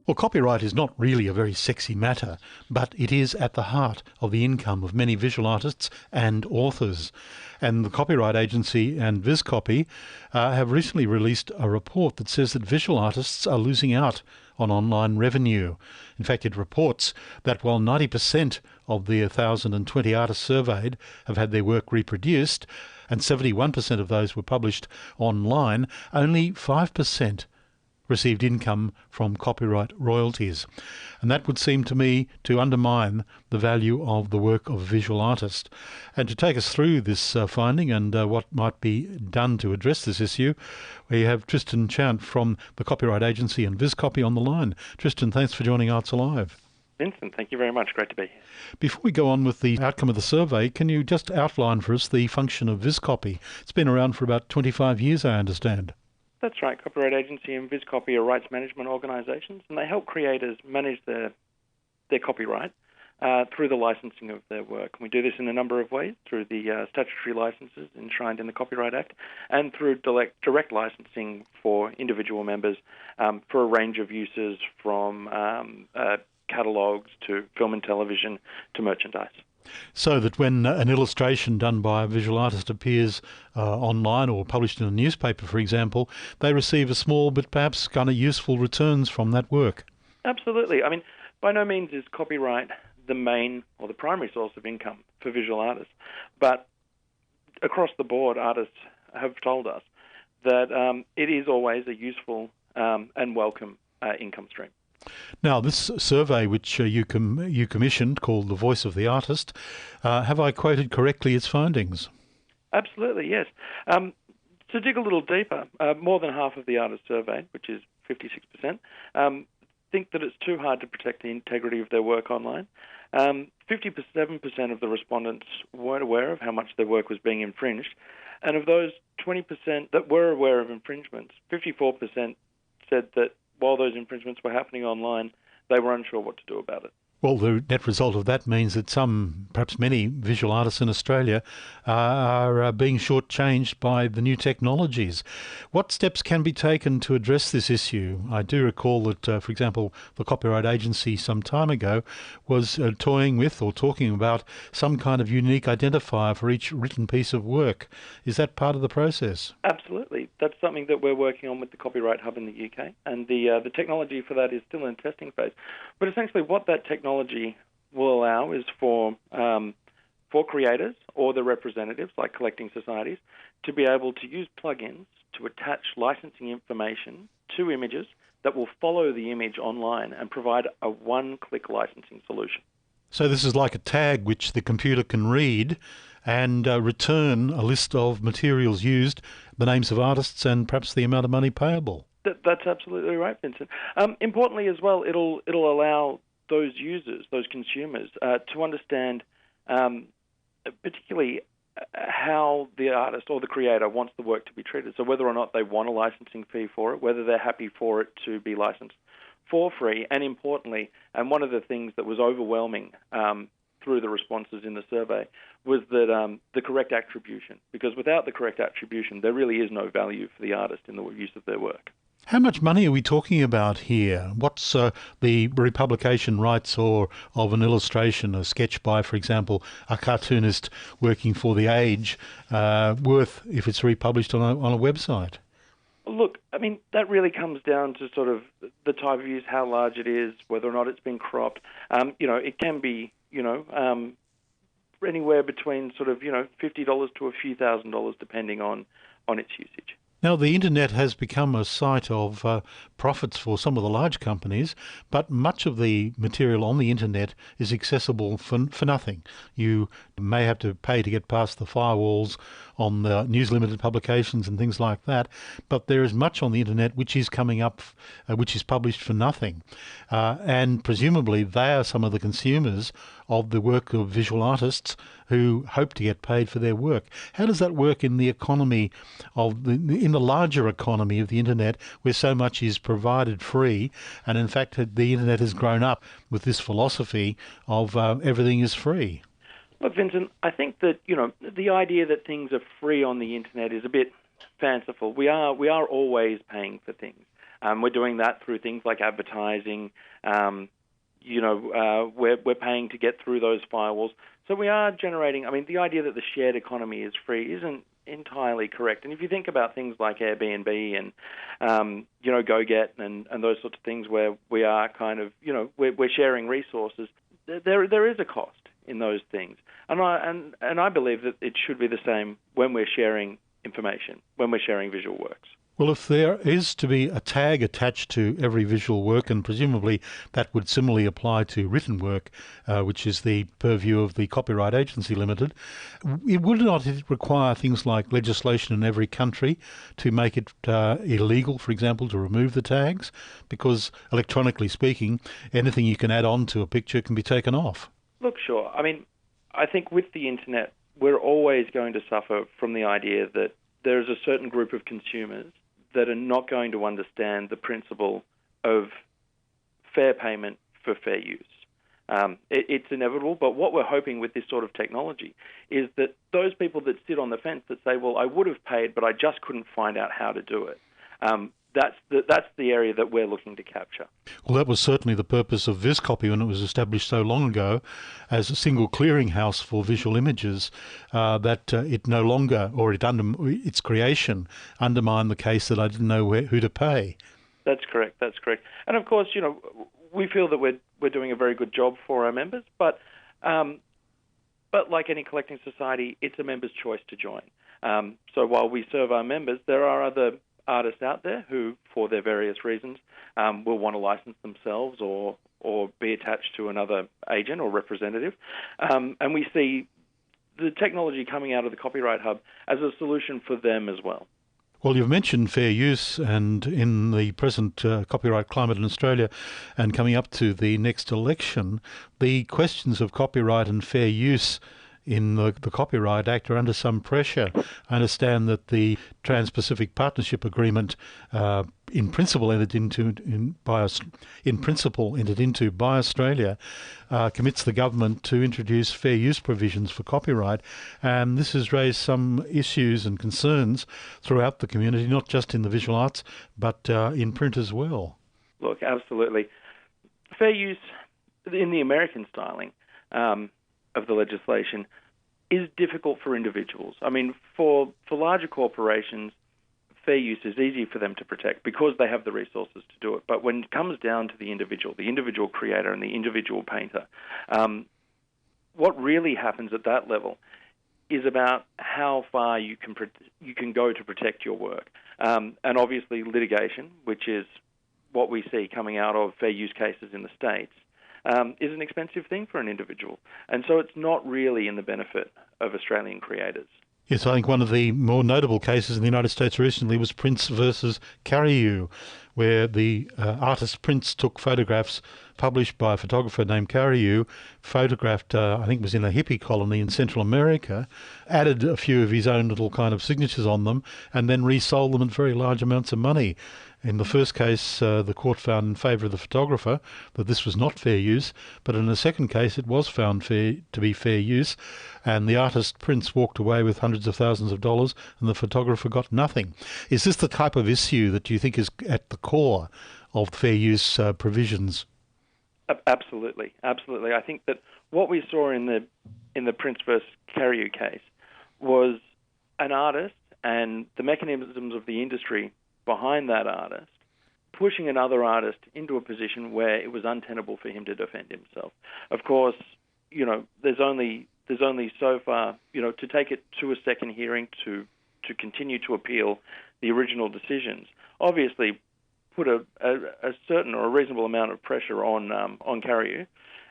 Well, copyright is not really a very sexy matter, but it is at the heart of the income of many visual artists and authors. And the Copyright Agency and VisCopy have recently released a report that says that visual artists are losing out on online revenue. In fact, it reports that while 90% of the 1,020 artists surveyed have had their work reproduced, and 71% of those were published online, only 5% received income from copyright royalties. And that would seem to me to undermine the value of the work of a visual artist. And to take us through this finding and what might be done to address this issue, we have Tristan Chant from the Copyright Agency and VisCopy on the line. Tristan, thanks for joining Arts Alive. Vincent, thank you very much. Great to be here. Before we go on with the outcome of the survey, can you just outline for us the function of VisCopy? It's been around for about 25 years, I understand. That's right. Copyright Agency and VisCopy are rights management organisations, and they help creators manage their copyright through the licensing of their work. And we do this in a number of ways, through the statutory licenses enshrined in the Copyright Act, and through direct licensing for individual members for a range of uses, from catalogues to film and television to merchandise. So that when an illustration done by a visual artist appears online or published in a newspaper, for example, they receive a small but perhaps kind of useful returns from that work. Absolutely. I mean, by no means is copyright the main or the primary source of income for visual artists, but across the board, artists have told us that it is always a useful and welcome income stream. Now, this survey which you commissioned, called The Voice of the Artist, have I quoted correctly its findings? Absolutely, yes. To dig a little deeper, more than half of the artists surveyed, which is 56%, think that it's too hard to protect the integrity of their work online. 57% of the respondents weren't aware of how much their work was being infringed. And of those 20% that were aware of infringements, 54% said that while those infringements were happening online, they were unsure what to do about it. Well, the net result of that means that some, perhaps many, visual artists in Australia are being shortchanged by the new technologies. What steps can be taken to address this issue? I do recall that, for example, the Copyright Agency some time ago was toying with or talking about some kind of unique identifier for each written piece of work. Is that part of the process? Absolutely. That's something that we're working on with the Copyright Hub in the UK, and the technology for that is still in testing phase. But essentially what that technology will allow is for creators or their representatives, like collecting societies, to be able to use plugins to attach licensing information to images that will follow the image online and provide a one-click licensing solution. So this is like a tag which the computer can read and return a list of materials used, the names of artists, and perhaps the amount of money payable. That's absolutely right, Vincent. Importantly as well, it'll allow those users, those consumers, to understand particularly how the artist or the creator wants the work to be treated. So whether or not they want a licensing fee for it, whether they're happy for it to be licensed for free, and importantly, and one of the things that was overwhelming through the responses in the survey was that the correct attribution, because without the correct attribution, there really is no value for the artist in the use of their work. How much money are we talking about here? What's the republication rights of an illustration, a sketch by, for example, a cartoonist working for The Age, worth if it's republished on a website? Look, I mean, that really comes down to sort of the type of use, how large it is, whether or not it's been cropped. It can be, anywhere between sort of, $50 to a few $1,000s, depending on its usage. Now, the internet has become a site of profits for some of the large companies, but much of the material on the internet is accessible for nothing. You may have to pay to get past the firewalls on the News Limited publications and things like that, but there is much on the internet which is coming up, which is published for nothing. And presumably they are some of the consumers of the work of visual artists who hope to get paid for their work. How does that work in the economy in the larger economy of the internet, where so much is provided free, and in fact the internet has grown up with this philosophy of everything is free? Look, Vincent, I think that the idea that things are free on the internet is a bit fanciful. We are always paying for things. We're doing that through things like advertising. We're paying to get through those firewalls. So we are generating, the idea that the shared economy is free isn't entirely correct. And if you think about things like Airbnb and, GoGet and those sorts of things where we are kind of, we're sharing resources, there is a cost in those things. And I believe that it should be the same when we're sharing information, when we're sharing visual works. Well, if there is to be a tag attached to every visual work, and presumably that would similarly apply to written work, which is the purview of the Copyright Agency Limited, would not it require things like legislation in every country to make it illegal, for example, to remove the tags? Because electronically speaking, anything you can add on to a picture can be taken off. Look, sure. I think with the internet, we're always going to suffer from the idea that there's a certain group of consumers that are not going to understand the principle of fair payment for fair use. It's inevitable, but what we're hoping with this sort of technology is that those people that sit on the fence that say, well, I would have paid, but I just couldn't find out how to do it, that's the area that we're looking to capture. Well, that was certainly the purpose of Viscopy when it was established so long ago as a single clearinghouse for visual images, that it no longer, or its creation, undermined the case that I didn't know who to pay. That's correct. And of course, we feel that we're doing a very good job for our members, but like any collecting society, it's a member's choice to join. So while we serve our members, there are other artists out there who, for their various reasons, will want to license themselves or be attached to another agent or representative. And we see the technology coming out of the Copyright Hub as a solution for them as well. Well, you've mentioned fair use, and in the present copyright climate in Australia and coming up to the next election, the questions of copyright and fair use in the Copyright Act are under some pressure. I understand that the Trans-Pacific Partnership Agreement, in principle entered into by Australia, commits the government to introduce fair use provisions for copyright, and this has raised some issues and concerns throughout the community, not just in the visual arts, but in print as well. Look, absolutely. Fair use in the American styling of the legislation is difficult for individuals. For larger corporations, fair use is easy for them to protect because they have the resources to do it. But when it comes down to the individual creator and the individual painter, what really happens at that level is about how far you can go to protect your work. And obviously litigation, which is what we see coming out of fair use cases in the States, is an expensive thing for an individual. And so it's not really in the benefit of Australian creators. Yes, I think one of the more notable cases in the United States recently was Prince versus Cariou, where the artist Prince took photographs published by a photographer named Cariou, photographed, I think it was in a hippie colony in Central America, added a few of his own little kind of signatures on them, and then resold them at very large amounts of money. In the first case, the court found in favour of the photographer that this was not fair use, but in the second case it was found to be fair use, and the artist Prince walked away with hundreds of thousands of dollars and the photographer got nothing. Is this the type of issue that you think is at the core of fair use provisions? Absolutely. I think that what we saw in the Prince versus Cariou case was an artist and the mechanisms of the industry behind that artist pushing another artist into a position where it was untenable for him to defend himself. Of course, there's only so far, to take it to a second hearing to continue to appeal the original decisions. Obviously, put a certain or a reasonable amount of pressure on Cariou,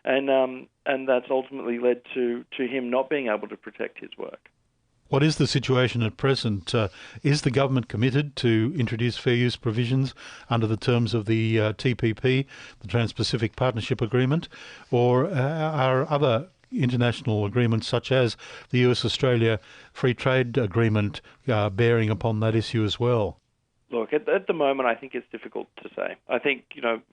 and that's ultimately led to him not being able to protect his work. What is the situation at present? Is the government committed to introduce fair use provisions under the terms of the TPP, the Trans-Pacific Partnership Agreement, or are other international agreements such as the US-Australia Free Trade Agreement bearing upon that issue as well? Look, at the moment, I think it's difficult to say. I think,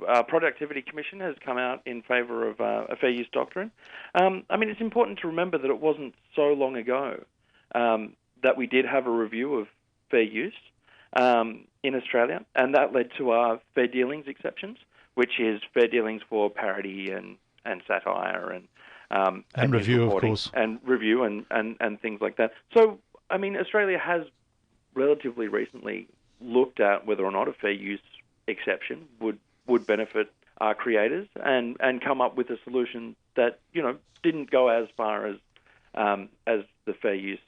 our Productivity Commission has come out in favour of a fair use doctrine. It's important to remember that it wasn't so long ago that we did have a review of fair use. in Australia, and that led to our fair dealings exceptions, which is fair dealings for parody and satire and review, of course, and review and things like that. So, I mean, Australia has relatively recently looked at whether or not a fair use exception would benefit our creators and come up with a solution that, you know, didn't go as far as the fair use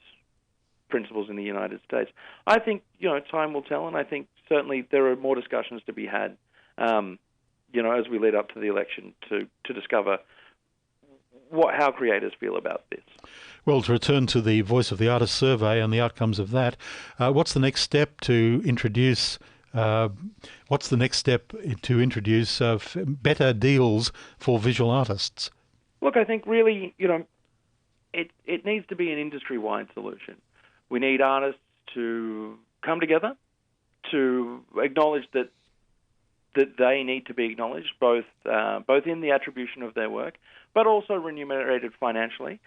principles in the United States. I think, you know, time will tell, and I think certainly there are more discussions to be had, you know, as we lead up to the election to discover how creators feel about this. Well, to return to the Voice of the Artist survey and the outcomes of that, what's the next step to introduce? Better deals for visual artists? Look, I think really, you know, it needs to be an industry-wide solution. We need artists to come together, to acknowledge that they need to be acknowledged, both in the attribution of their work, but also remunerated financially.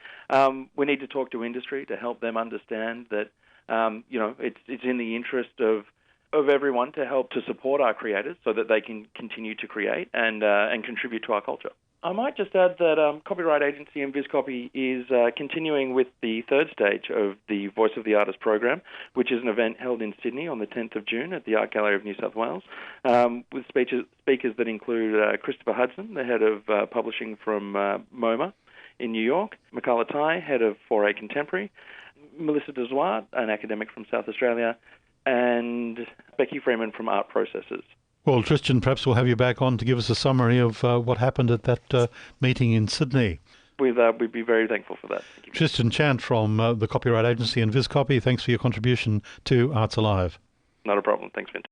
We need to talk to industry to help them understand that you know, it's in the interest of everyone to help to support our creators so that they can continue to create and contribute to our culture. I might just add that Copyright Agency and VizCopy is continuing with the third stage of the Voice of the Artist program, which is an event held in Sydney on the 10th of June at the Art Gallery of New South Wales, with speakers that include Christopher Hudson, the head of publishing from MoMA in New York, Mikala Tai, head of 4A Contemporary, Melissa Desoir, an academic from South Australia, and Becky Freeman from Art Processes. Well, Tristan, perhaps we'll have you back on to give us a summary of what happened at that meeting in Sydney. We'd be very thankful for that. Thank you. Tristan Chant from the Copyright Agency and VizCopy, thanks for your contribution to Arts Alive. Not a problem. Thanks, Vincent.